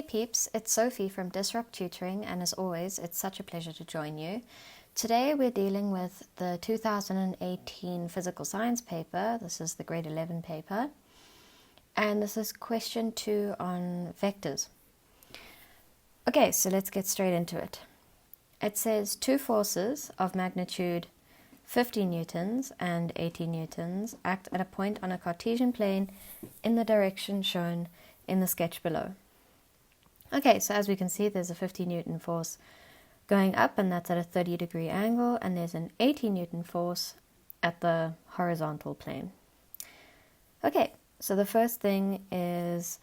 Hey peeps, it's Sophie from Disrupt Tutoring, and as always, it's such a pleasure to join you. Today we're dealing with the 2018 physical science paper. This is the grade 11 paper, and this is question 2 on vectors. Okay, so let's get straight into it. It says two forces of magnitude 50 newtons and 80 newtons act at a point on a Cartesian plane in the direction shown in the sketch below. Okay, so as we can see, there's a 50 Newton force going up, and that's at a 30-degree angle, and there's an 80 Newton force at the horizontal plane. Okay, so the first thing is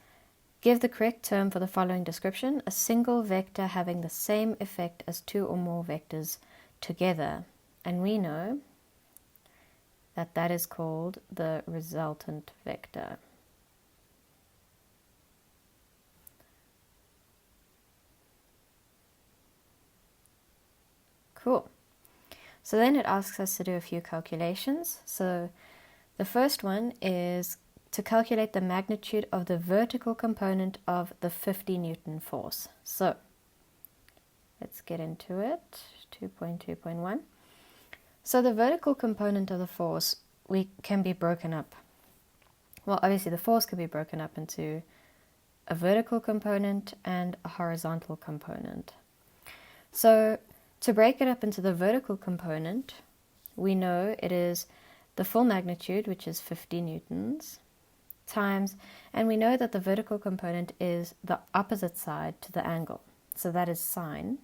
give the correct term for the following description: a single vector having the same effect as two or more vectors together. And we know that that is called the resultant vector. Cool. So then it asks us to do a few calculations. So the first one is to calculate the magnitude of the vertical component of the 50 Newton force. So let's get into it. 2.2.1. So the vertical component of the force can be broken up. Well, obviously the force can be broken up into a vertical component and a horizontal component. So to break it up into the vertical component, we know it is the full magnitude, which is 50 newtons, times, and we know that the vertical component is the opposite side to the angle. So that is sine,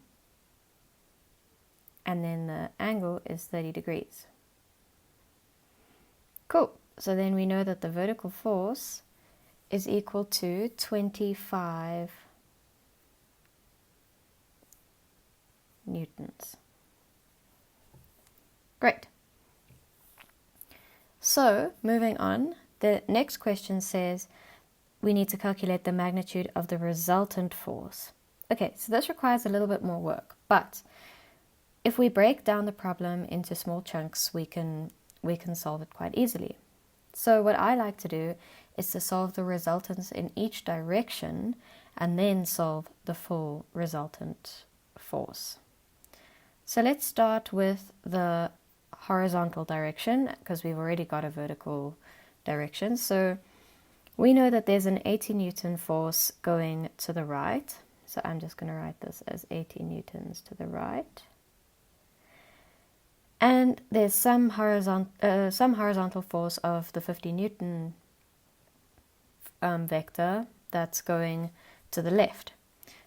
and then the angle is 30 degrees. Cool. So then we know that the vertical force is equal to 25 newtons. Great. So moving on, the next question says we need to calculate the magnitude of the resultant force. Okay, so this requires a little bit more work, but if we break down the problem into small chunks, we can solve it quite easily. So what I like to do is to solve the resultants in each direction and then solve the full resultant force. So let's start with the horizontal direction, because we've already got a vertical direction. So we know that there's an 80 Newton force going to the right. So I'm just going to write this as 80 newtons to the right. And there's some horizontal force of the 50 Newton vector that's going to the left.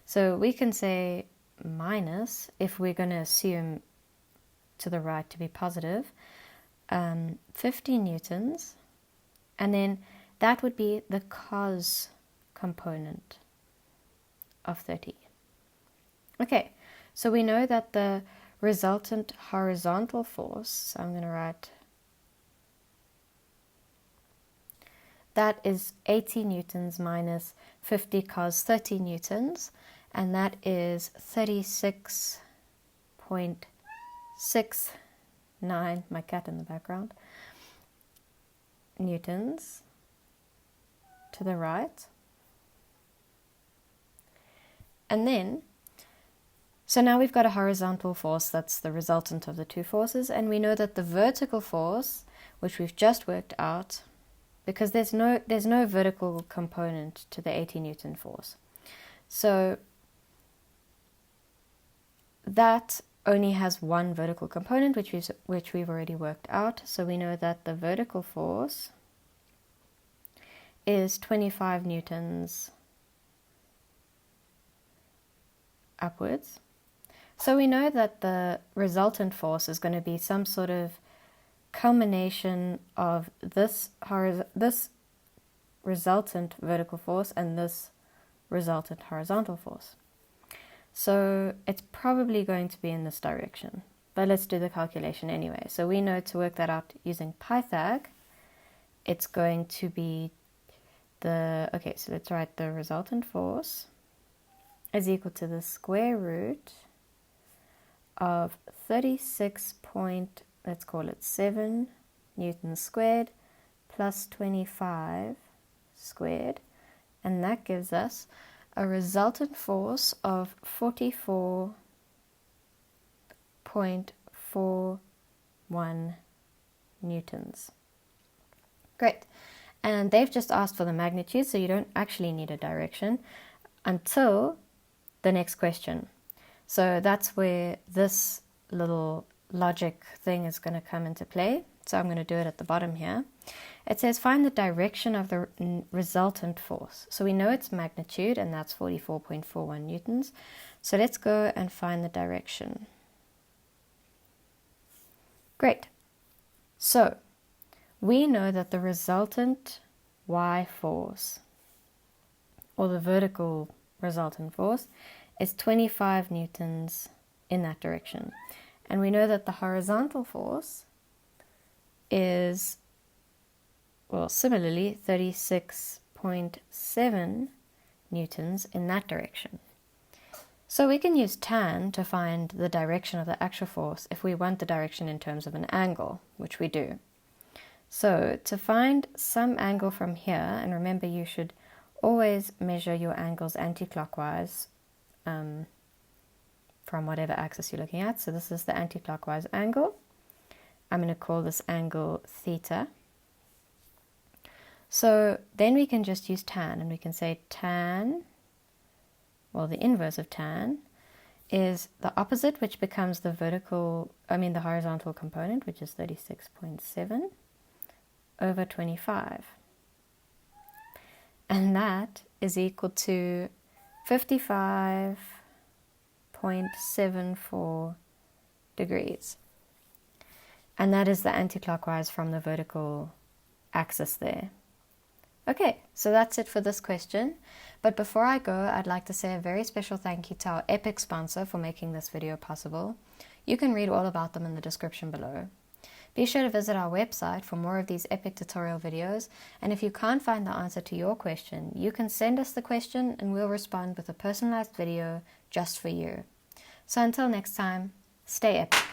So we can say minus, if we're going to assume to the right to be positive, 50 newtons, and then that would be the cos component of 30. Okay, so we know that the resultant horizontal force, so I'm going to write, that is 80 newtons minus 50 cos 30 newtons, and that is 36.69, my cat in the background, newtons to the right. And then, so now we've got a horizontal force that's the resultant of the two forces, and we know that the vertical force, which we've just worked out, because there's no vertical component to the 80 Newton force. So that only has one vertical component, which we've already worked out. So we know that the vertical force is 25 newtons upwards. So we know that the resultant force is going to be some sort of culmination of this resultant vertical force and this resultant horizontal force. So it's probably going to be in this direction, but let's do the calculation anyway. So we know to work that out using Pythag, it's going to be okay, so let's write the resultant force is equal to the square root of 36.7 newtons squared plus 25 squared, and that gives us a resultant force of 44.41 newtons. Great. And they've just asked for the magnitude, so you don't actually need a direction until the next question. So that's where this little logic thing is going to come into play. So I'm going to do it at the bottom here. It says find the direction of the resultant force. So we know its magnitude, and that's 44.41 newtons. So let's go and find the direction. Great. So we know that the resultant Y force, or the vertical resultant force, is 25 newtons in that direction. And we know that the horizontal force is, well, similarly 36.7 newtons in that direction. So we can use tan to find the direction of the actual force if we want the direction in terms of an angle, which we do. So to find some angle from here, and remember you should always measure your angles anti-clockwise from whatever axis you're looking at. So this is the anti-clockwise angle. I'm going to call this angle theta. So then we can just use tan, and we can say tan, well, the inverse of tan is the opposite, which becomes the the horizontal component, which is 36.7 over 25. And that is equal to 55.74 degrees. And that is the anti-clockwise from the vertical axis there. Okay, so that's it for this question. But before I go, I'd like to say a very special thank you to our epic sponsor for making this video possible. You can read all about them in the description below. Be sure to visit our website for more of these epic tutorial videos, and if you can't find the answer to your question, you can send us the question and we'll respond with a personalized video just for you. So until next time, stay epic.